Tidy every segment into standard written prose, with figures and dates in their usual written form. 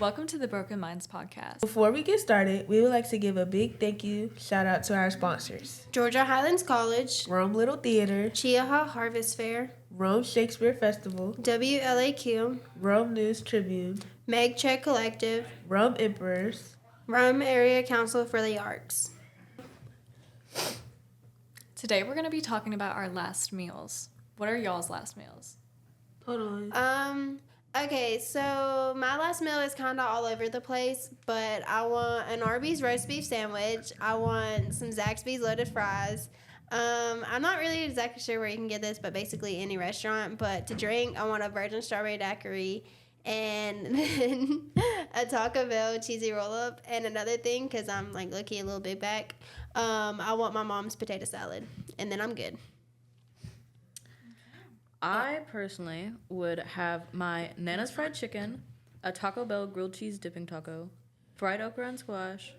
Welcome to the Broken Minds podcast. Before we get started, we would like to give a big thank you shout out to our sponsors: Georgia Highlands College, Rome Little Theater, Chiaha Harvest Fair, Rome Shakespeare Festival, WLAQ, Rome News Tribune, Meg Check Collective, Rome Emperors, Rome Area Council for the Arts. Today we're going to be talking about our last meals. What are y'all's last meals? Hold on. Okay, so my last meal is kind of all over the place, but I want an Arby's roast beef sandwich. I want some Zaxby's loaded fries. I'm not really exactly sure where you can get this, but basically any restaurant. But to drink, I want a virgin strawberry daiquiri and then a Taco Bell cheesy roll-up. And another thing, because I'm like low-key a little big back, I want my mom's potato salad, and then I'm good. I personally would have my Nana's fried chicken, a Taco Bell grilled cheese dipping taco, fried okra and squash,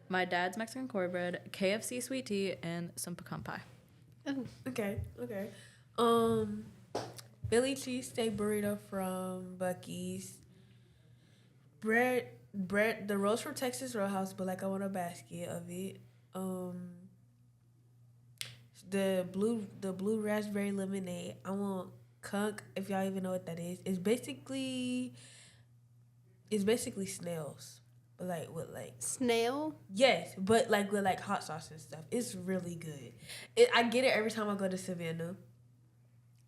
my dad's Mexican cornbread, KFC sweet tea, and some pecan pie. Ooh. Okay. Philly cheesesteak burrito from Buc-ee's. Bread, the rolls from Texas Roadhouse, but like I want a basket of it. The blue raspberry lemonade. I want kunk, if y'all even know what that is. It's basically snails, but like with like Snail? yes, but like with like hot sauce and stuff. It's really good. I get it every time I go to Savannah.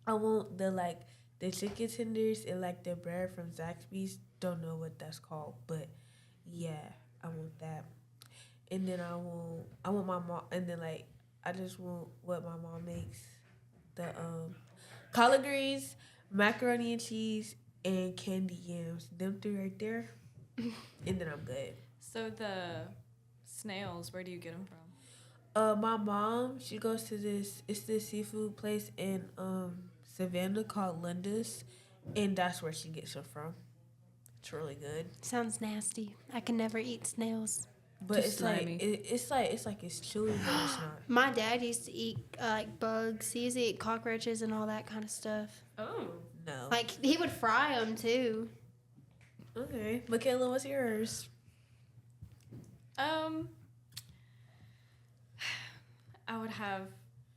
I want the chicken tenders and like the bread from Zaxby's. Don't know what that's called, but yeah, I want that. And then I want my mom, and then like I just want what my mom makes. The collard greens, macaroni and cheese, and candy yams. Them three right there. And then I'm good. So the snails, where do you get them from? My mom, she goes to this seafood place in Savannah called Linda's, and that's where she gets them from. It's really good. Sounds nasty. I can never eat snails. But Just it's slimy. like it's chewy, but it's not. My dad used to eat like bugs. He used to eat cockroaches and all that kind of stuff. Oh. No. Like he would fry them too. Okay. Makayla, what's yours? I would have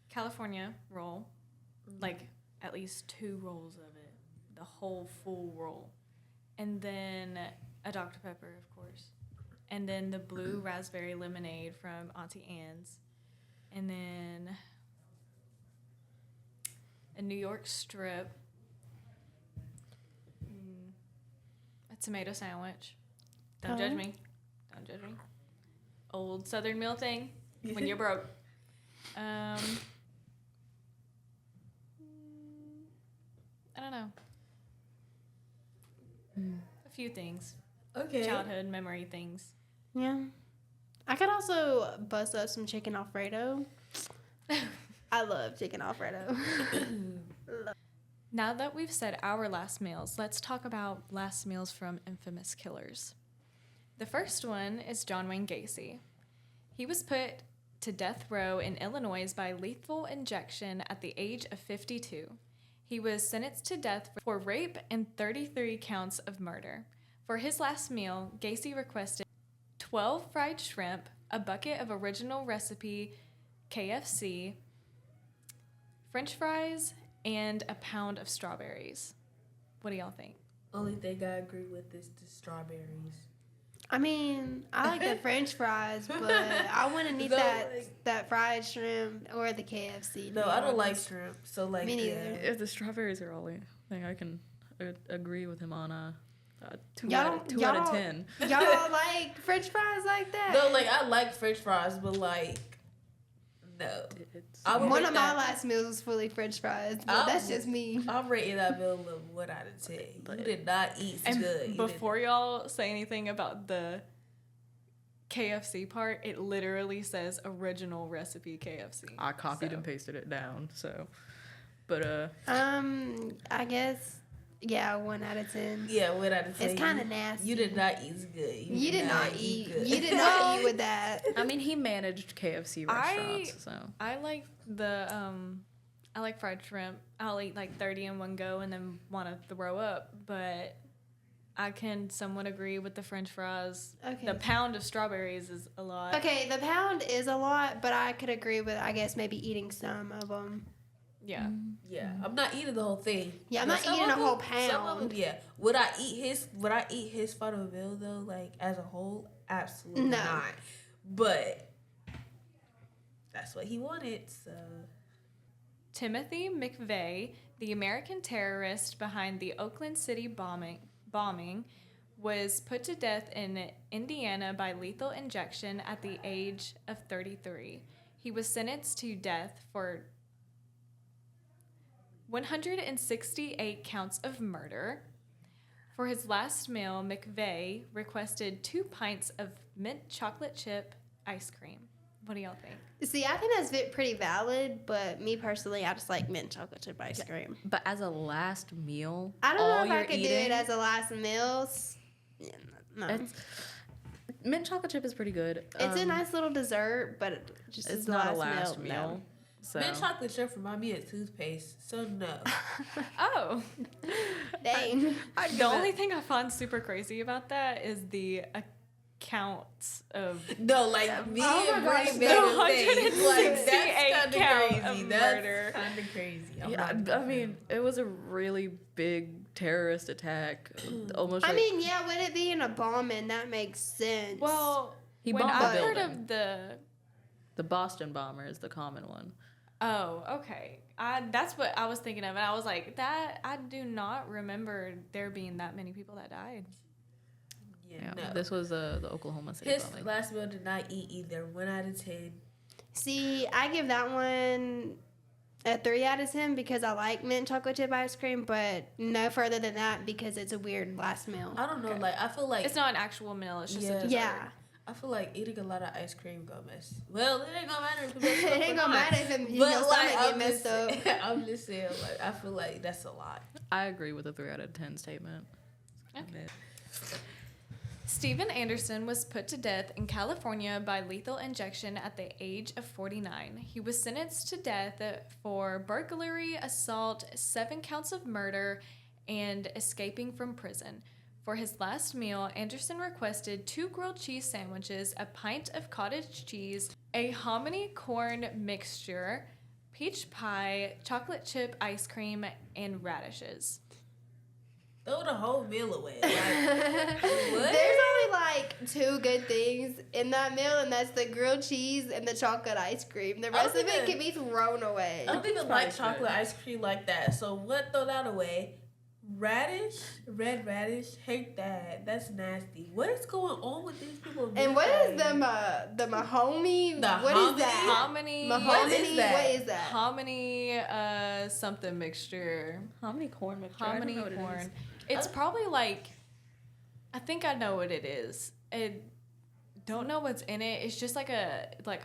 California roll, like at least 2 rolls of it, the whole full roll. And then a Dr. Pepper, of course. And then the blue raspberry lemonade from Auntie Anne's. And then a New York strip. A tomato sandwich. Don't judge me. Don't judge me. Old Southern meal thing when you're broke. I don't know. A few things. Okay. Childhood memory things. Yeah. I could also bust up some chicken Alfredo. I love chicken Alfredo. Now that we've said our last meals, let's talk about last meals from infamous killers. The first one is John Wayne Gacy. He was put to death row in Illinois by lethal injection at the age of 52. He was sentenced to death for rape and 33 counts of murder. For his last meal, Gacy requested 12 fried shrimp, a bucket of original recipe KFC, French fries, and a pound of strawberries. What do y'all think? Only thing I agree with is the strawberries. I mean, I like the French fries, but I wouldn't eat that fried shrimp or the KFC. No, I don't like shrimp. So like, Me neither. yeah. If the strawberries are all I can agree with him on 2 Y'all out of 10. Y'all like French fries like that? No, like I like French fries, but like, no. One of my last meals was fully French fries, but that's just me. I'm rating that meal a 1 out of 10. You did not eat And good. before y'all say anything about the KFC part, it literally says original recipe KFC. I copied and pasted it down, so. But I guess, yeah, 1 out of 10. Yeah, 1 out of 10. It's kind of nasty. You did not eat good. You did not eat. Good. You did not eat with that. I mean, he managed KFC restaurants, so. I like I like fried shrimp. I'll eat like 30 in one go and then want to throw up, but I can somewhat agree with the French fries. Okay. The pound of strawberries is a lot. Okay, the pound is a lot, but I could agree with, I guess, maybe eating some of them. Yeah. Yeah, I'm not eating the whole thing. Yeah, I'm But not some eating of a whole them- Some of them, pound. yeah. Would I eat his photo bill though, like as a whole? Absolutely No. not. But that's what he wanted, so. Timothy McVeigh, the American terrorist behind the Oakland City bombing, was put to death in Indiana by lethal injection at the age of 33. He was sentenced to death for 168 counts of murder. For his last meal, McVeigh requested 2 pints of mint chocolate chip ice cream. What do y'all think? See, I think that's pretty valid, but me personally, I just like mint chocolate chip ice cream. But as a last meal, I don't know all if I you're could do eating, it as a last meal. Yeah, no. It's, mint chocolate chip is pretty good. It's a nice little dessert, but it just It's as not a last last meal. meal. So Mint chocolate chip remind me of toothpaste, so no. Oh. No. Dang. The only thing I find super crazy about that is the accounts of No, like me Oh and my gosh, Brie made no. a thing. Like 168 that's kind of count crazy. of That's murder. kind of crazy. I'm yeah, not I doing mean, it was a really big terrorist attack. Almost. I like, mean, yeah, with it being a bombing, that makes sense. Well, He when bombed the I heard building. of the the Boston bomber is the common one. oh, okay. That's what I was thinking of, and I was like, that I do not remember there being that many people that died. Yeah, no. this was the Oklahoma City His bombing. last meal did not eat either. 1 out of 10. See, I give that one a 3 out of 10 because I like mint chocolate chip ice cream, but no further than that because it's a weird last meal. I don't know. Okay. Like I feel like It's not an actual meal; it's just Yeah. a dessert. Yeah. I feel like eating a lot of ice cream gonna mess. Well, it ain't gonna matter if It ain't gonna matter if your stomach get messed up. I'm just saying, like I feel like that's a lot. I agree with a 3 out of 10 statement. Okay. Stephen Anderson was put to death in California by lethal injection at the age of 49. He was sentenced to death for burglary, assault, 7 counts of murder, and escaping from prison. For his last meal, Anderson requested 2 grilled cheese sandwiches, a pint of cottage cheese, a hominy corn mixture, peach pie, chocolate chip ice cream, and radishes. Throw the whole meal away. Like, what? There's only like 2 good things in that meal, and that's the grilled cheese and the chocolate ice cream. The rest of it think can be thrown away. I don't even like chocolate ice cream like that. So what? Throw that away. Radish, red radish, hate that. That's nasty. What is going on with these people? And what is the mahomey? The What hominy? is that? Hominy. Mahomey? What is that? What is that? Hominy, something mixture. Hominy corn mixture. I don't Hominy know what it corn. is. It's probably like, I think I know what it is. I don't know what's in it. It's just like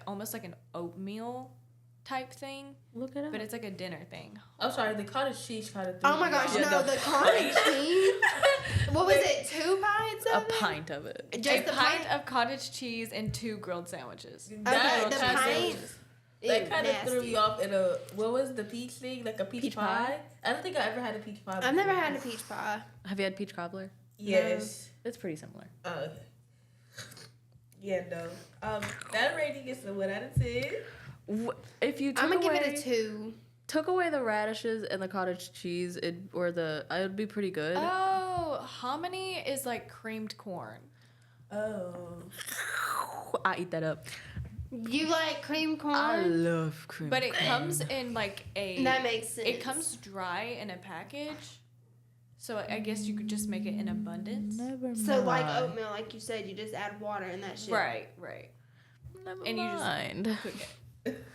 almost like an oatmeal type thing, Look it up. but it's like a dinner thing. I'm sorry, the cottage cheese kind of. Oh my gosh, no, the cottage cheese. What was it? 2 pints a of it? pint of it. Just a pint of cottage cheese and 2 grilled sandwiches. Okay, That the kinda- pint. That Ew, kind of threw nasty. me off in a what was the peach thing? Like a peach pie? pie? I don't think I ever had a peach pie. I've never before. had a peach pie. Have you had peach cobbler? Yes. It's pretty similar. Oh, okay. Yeah, no. That rating is a 1 out of 10. If you took I'm gonna give away, it a 2. took away the radishes and the cottage cheese, it would be pretty good. Oh, hominy is like creamed corn. Oh. I eat that up. You like cream corn? I love cream. But it comes in like a. That makes sense. It comes dry in a package. So I guess you could just make it in abundance. Never So like mind. oatmeal, like you said, you just add water and that shit. Right, right. Never and you just mind. cook it.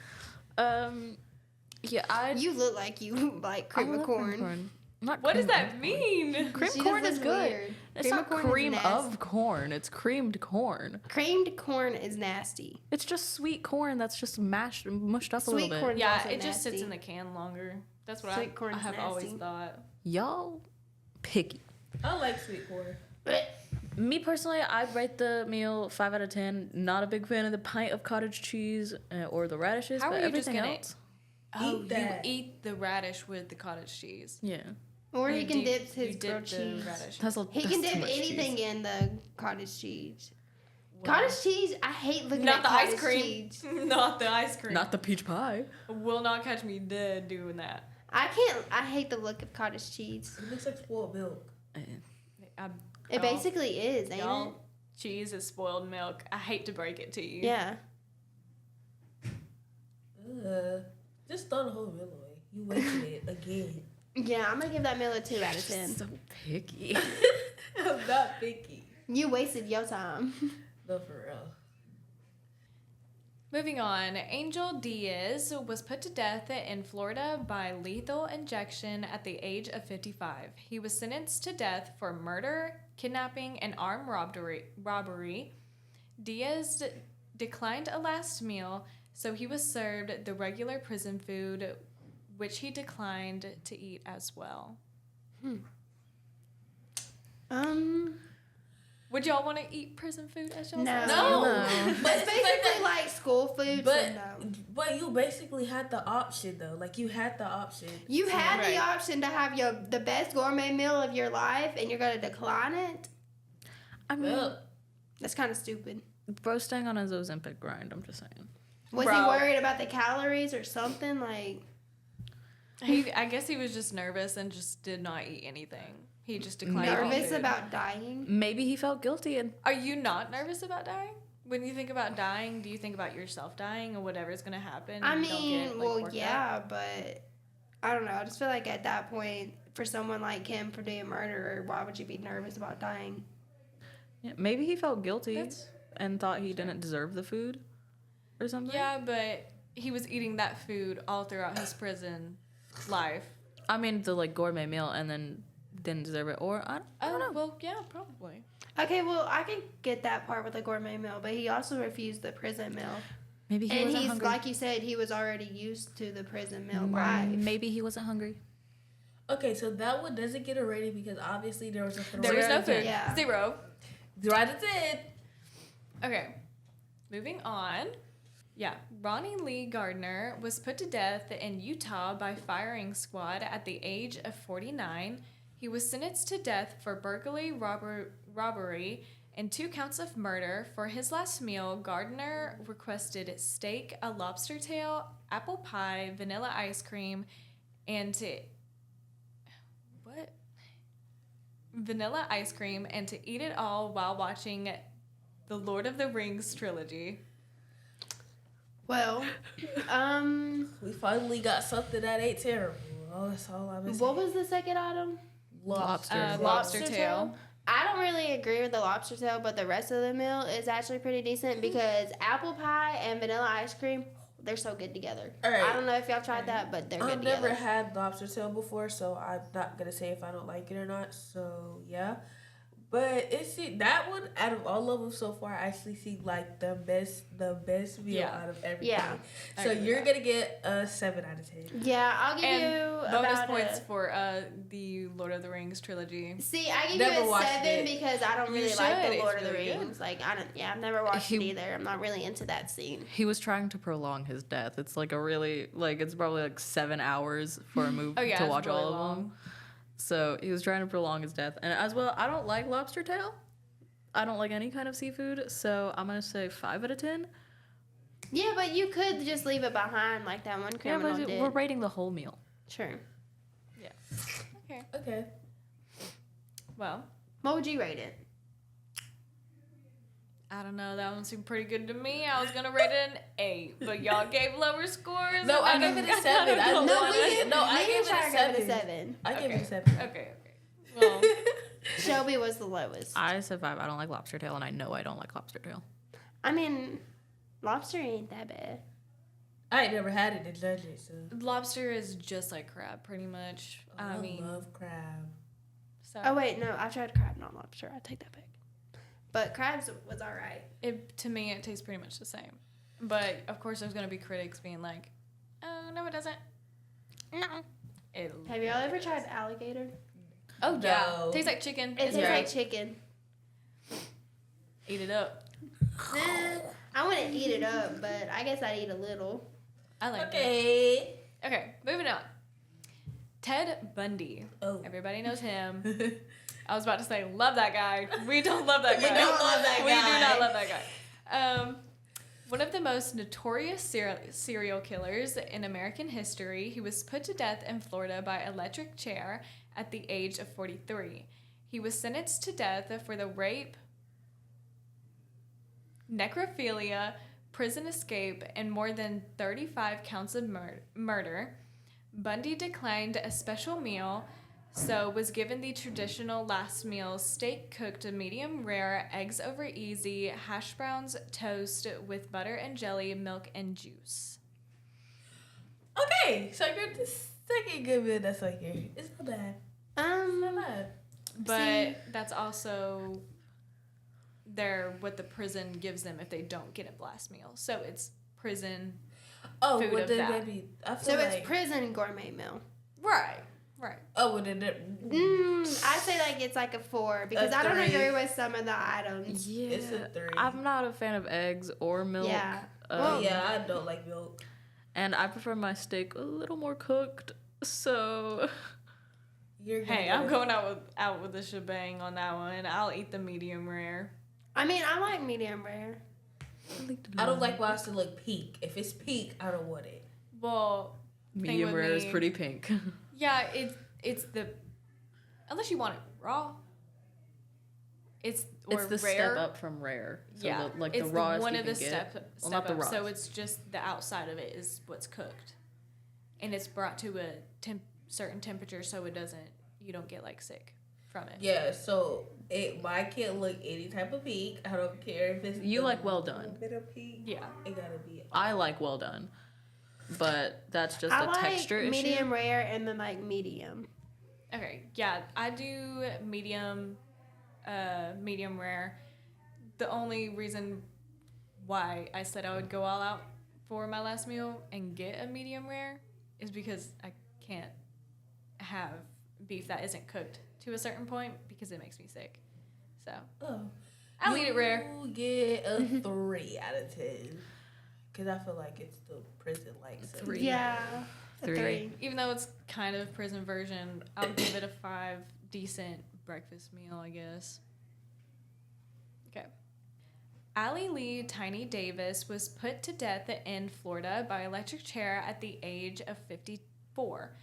Yeah, I You look like you like cream of love corn. Not What does cream that mean? Cream She corn just is looks good. weird. It's Cream not of corn is cream nasty. of corn. It's creamed corn. Creamed corn is nasty. It's just sweet corn that's just mushed up a Sweet little bit. corn. Yeah, also it just sits nasty. in the can longer. That's what Sweet corn I is have always nasty. thought. Y'all picky. I like sweet corn. Me personally, I'd rate the meal 5 out of 10. Not a big fan of the pint of cottage cheese or the radishes, How but are you just everything gonna else. Oh, Eat that. you eat the radish with the cottage cheese. Yeah. Or he You can dip- dip his you grilled dip the cheese. radish. He can dip anything in the cottage cheese. Well, Cottage cheese, I hate looking not at the cottage ice cream. cheese. Not the ice cream. Not the peach pie. Will not catch me dead doing that. I hate the look of cottage cheese. It looks like spoiled milk. It basically is, ain't y'all, it? cheese is spoiled milk. I hate to break it to you. Yeah. Just throw the whole meal away. You wasted it again. Yeah, I'm gonna give that meal a 2 out of 10. So picky. I'm not picky. You wasted your time. No, for real. Moving on, Angel Diaz was put to death in Florida by lethal injection at the age of 55. He was sentenced to death for murder, kidnapping, and armed robbery. Diaz declined a last meal, so he was served the regular prison food, which he declined to eat as well. Would y'all want to eat prison food as y'all No. said? No. But it's basically like school food, But so no. but you basically had the option though. Like you had the option. You had the Right. option to have the best gourmet meal of your life, and you're gonna decline it. I mean, Well, That's kind of stupid. bro staying on his Ozempic grind. I'm just saying. Was he Bro. worried about the calories or something? Like, I guess he was just nervous and just did not eat anything. He just declined all nervous food. about dying? Maybe he felt guilty and Are you not nervous about dying? When you think about dying, do you think about yourself dying or whatever's gonna happen? I and you don't mean, get, like, well, worked yeah, but I don't know. I just feel like at that point, for someone like him for being a murderer, why would you be nervous about dying? yeah, maybe he felt guilty That's- and thought he didn't deserve the food or something. Yeah, but he was eating that food all throughout his prison life. I mean, the like gourmet meal and then didn't deserve it, or I don't know. Well, yeah, probably. Okay, well, I can get that part with the gourmet meal, but he also refused the prison meal. Maybe he And wasn't he's, hungry. like you said, he was already used to the prison meal life. Maybe he wasn't hungry. okay, so that one doesn't get a rating because obviously there was a There was no food. Yeah. 0. Right, it did. Okay, moving on. Yeah, Ronnie Lee Gardner was put to death in Utah by firing squad at the age of 49. He was sentenced to death for burglary, robbery, and 2 counts of murder. For his last meal, Gardner requested steak, a lobster tail, apple pie, vanilla ice cream, and vanilla ice cream, and to eat it all while watching the Lord of the Rings trilogy. Well, We finally got something that ain't terrible. Oh, that's all I'm saying. what was the second item? Lobster. Lobster tail. I don't really agree with the lobster tail, but the rest of the meal is actually pretty decent because apple pie and vanilla ice cream, they're so good together. Alright. I don't know if y'all tried that, but they're good I've together. never had lobster tail before, so I'm not gonna say if I don't like it or not. So yeah, but that one out of all of them so far, I actually see like the best meal Yeah. out of everything. Yeah. I So agree with you're that. gonna get a 7 out of 10. Yeah, I'll give And you bonus about points a, for the Lord of the Rings trilogy. See, I give Never you a watched 7 it. because I don't You really like should. the It's Lord of the really good. Rings. Like I've never watched it He- either. I'm not really into that scene. He was trying to prolong his death. It's like a really it's probably like 7 hours for a movie Oh yeah, to it's watch really all of long. them. So he was trying to prolong his death, and as well, I don't like lobster tail. I don't like any kind of seafood, so I'm gonna say 5 out of 10. Yeah, but you could just leave it behind like that one Yeah, criminal but did. we're rating the whole meal. Sure. Okay. Okay. Well, What would you rate it? I don't know. That one seemed pretty good to me. I was gonna rate it an 8, but y'all gave lower scores. No, I gave it a 7. I don't no, know. I gave it a 7. 7. I gave it a Okay. 7. Okay. Well, Shelby was the lowest. I said 5. I don't like lobster tail, and I know I don't like lobster tail. I mean, lobster ain't that bad. I ain't never had it to judge it, so. lobster is just like crab, pretty much. I mean, love crab. so Oh wait, no, I tried crab, not lobster. I take that back. But crabs was all right. to me, it tastes pretty much the same. But of course, there's gonna be critics being like, "Oh no, it doesn't." No. Have y'all ever tried alligator? Oh yeah, No. tastes like chicken. It It's tastes great. like chicken. Eat it up. Nah, I wouldn't eat it up, but I guess I'd eat a little. I like it. Okay. Okay, moving on. Ted Bundy. Oh. Everybody knows him. I was about to say, love that guy. We don't love that guy. We don't love that We do guy. not love that guy. One of the most notorious serial killers in American history, he was put to death in Florida by electric chair at the age of 43. He was sentenced to death for the rape, necrophilia, prison escape, and more than 35 counts of murder. Bundy declined a special meal, so was given the traditional last meal: steak cooked medium rare, eggs over easy, hash browns, toast with butter and jelly, milk and juice. Okay, so you're the second good meal that's like here. It's not bad. Not bad. But that's also what the prison gives them if they don't get a last meal. So it's prison Oh, food would of they that. maybe? I feel So like, it's prison gourmet meal. Right. Oh, would it? I say like it's like a 4 because A I don't 3. agree with some of the items. Yeah, It's a 3. I'm not a fan of eggs or milk. Yeah. Oh yeah, I don't like milk. And I prefer my steak a little more cooked. So You're gonna Hey, get I'm it. going out with the shebang on that one. I'll eat the medium rare. I mean, I like medium rare. I don't like watching it look pink. If it's pink, I don't want it. Well, medium with rare is me- pretty pink. yeah, it's the unless you want it raw. It's the rare. step up from rare. So Yeah, like it's the rawest one you of the can get. step not the up. So rawest. it's just the outside of it is what's cooked, and it's brought to a certain temperature so you don't get like sick from it. Yeah, so my can't look any type of pink. I don't care if it's You the like well done. little bit of pink. Yeah. It gotta be. I like well done, but that's just I a like texture issue. medium rare and then like medium. Okay, yeah, I do medium rare. The only reason why I said I would go all out for my last meal and get a medium rare is because I can't have beef that isn't cooked to a certain point because it makes me sick. So Oh, I'll eat it rare. You get a 3 out of 10. Because I feel like it's the prison like 3. Yeah. A 3. 3. Even though it's kind of prison version, I'll give it a 5. Decent breakfast meal, I guess. Okay. Allie Lee Tiny Davis was put to death in Florida by electric chair at the age of 54.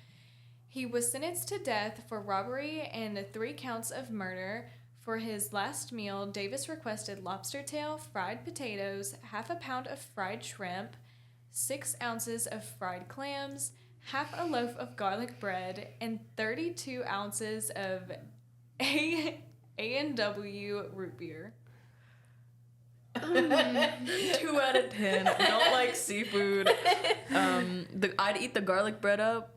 He was sentenced to death for robbery and 3 counts of murder. For his last meal, Davis requested lobster tail, fried potatoes, half a pound of fried shrimp, 6 ounces of fried clams, half a loaf of garlic bread, and 32 ounces of A&W root beer. 2 out of 10. Don't like seafood. I'd eat the garlic bread up.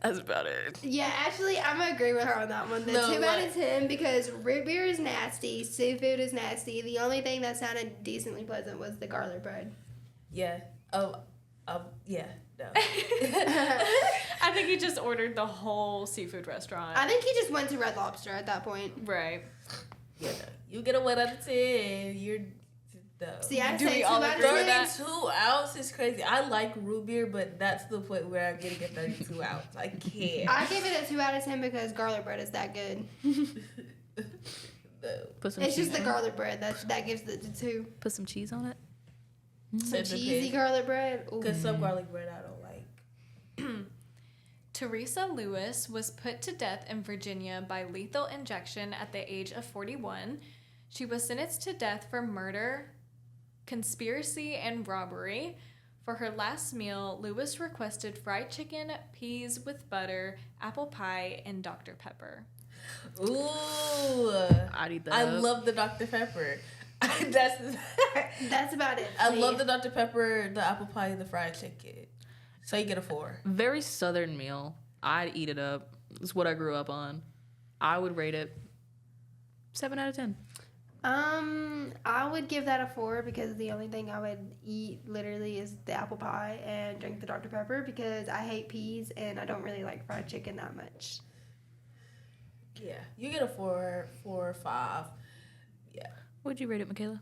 That's about it. Yeah, actually, I'm gonna agree with her on that one. The No, 2 out like- of 10 because root beer is nasty, seafood is nasty. The only thing that sounded decently pleasant was the garlic bread. Yeah. Yeah. No. I think he just ordered the whole seafood restaurant. I think he just went to Red Lobster at that point. Right. Yeah. You get a 1 out of 10. You're. No. See, I Do say we 2 all out of agree with 10. that? 32 ounce is crazy. I like root beer, but that's the point where I'm getting a 32 ounce. I can't. I give it a 2 out of 10 because garlic bread is that good. No. Put some It's cheese just the on it. garlic bread that gives the 2. Put some cheese on it. Some It cheesy depends. garlic bread. Ooh. Because some garlic bread I don't like. Teresa Lewis was put to death in Virginia by lethal injection at the age of 41. She was sentenced to death for murder, conspiracy, and robbery. For her last meal, Lewis requested fried chicken, peas with butter, apple pie, and Dr. Pepper. Ooh. I'd eat that I up. love the Dr. Pepper. That's about it. I love the Dr. Pepper, the apple pie, and the fried chicken. So you get a 4. Very southern meal. I'd eat it up. It's what I grew up on. I would rate it 7 out of 10. I would give that a 4 because the only thing I would eat literally is the apple pie and drink the Dr. Pepper because I hate peas and I don't really like fried chicken that much. Yeah. You get a 4 or 5. Yeah. What'd you rate it, Makayla?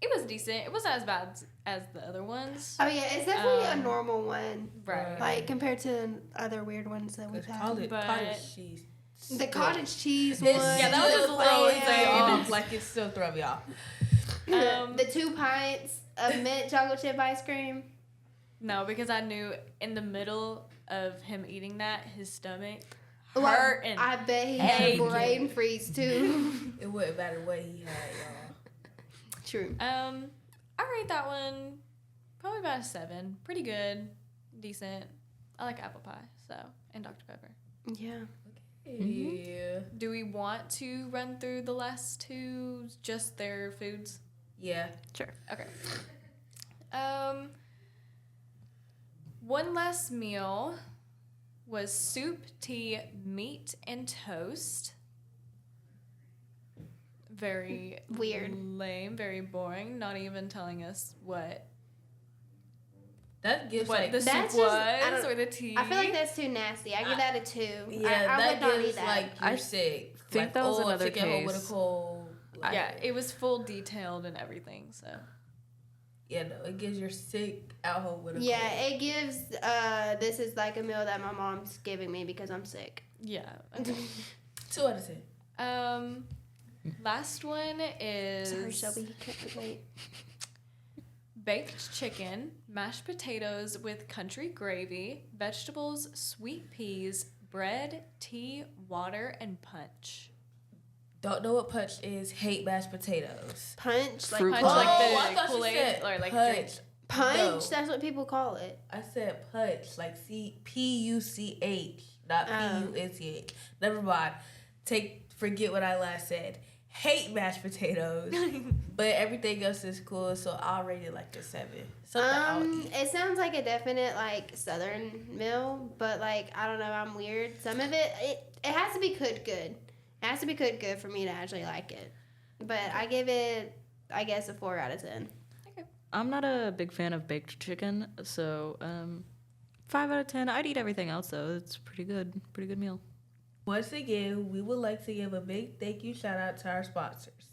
It was was decent. It wasn't as bad as the other ones. Oh yeah, it's definitely a normal one. Right. Like compared to other weird ones that we've had. Cottage cheese. The cottage cheese one. Yeah, that was just throwing throwing me off. things. Like it's still throwing me off. The 2 pints of mint chocolate chip ice cream. No, because I knew in the middle of him eating that, his stomach Well, hurt and I bet he had aching. brain freeze too. It wouldn't matter what he had, y'all. True. I rate that one probably about a 7. Pretty good, decent. I like apple pie, so and Dr. Pepper. Yeah. Yeah. Do we want to run through the last 2, just their foods? Yeah. Sure. Okay. One last meal was soup, tea, meat, and toast. Very Weird. lame, very boring. Not even telling us what That gives what like the soup That's just- I was don't- or the tea. I feel like that's too nasty. I give that a 2. yeah, I that would not eat gives that. like you're I sick. think like, that was oh, another chicken home with a case. cold. Like, Yeah, it was full detailed and everything. So yeah, no, it gives your sick at home with a Yeah, cold. it gives. This is like a meal that my mom's giving me because I'm sick. yeah. Okay. 2 out of 10. Last one is Sorry, Shelby. You can't wait. baked chicken, mashed potatoes with country gravy, vegetables, sweet peas, bread, tea, water, and punch. Don't know what punch is. Hate mashed potatoes. Punch, like Fruit Punch punch. like the I thought you Kool-Aid said or like punch. drink. punch. No. That's what people call it. I said punch, like Puch, not Oh. Punch. Never mind. Forget what I last said. Hate mashed potatoes, but everything else is cool, so I'll rate it like a 7. Something I'll eat. It sounds like a definite like Southern meal, but like I don't know, I'm weird. Some of it has to be cooked good. It has to be cooked good for me to actually like it. But I give it, I guess, a 4 out of 10. I'm not a big fan of baked chicken, so 5 out of 10. I'd eat everything else though. It's pretty good meal. Once again, we would like to give a big thank you shout out to our sponsors.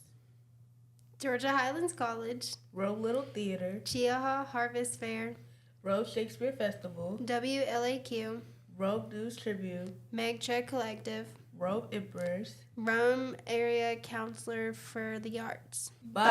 Georgia Highlands College, Rome Little Theater, Chiaha Harvest Fair, Rome Shakespeare Festival, WLAQ, Rome News Tribune, Meg Tread Collective, Rome Emperors. Rome Area Counselor for the Arts. Bye.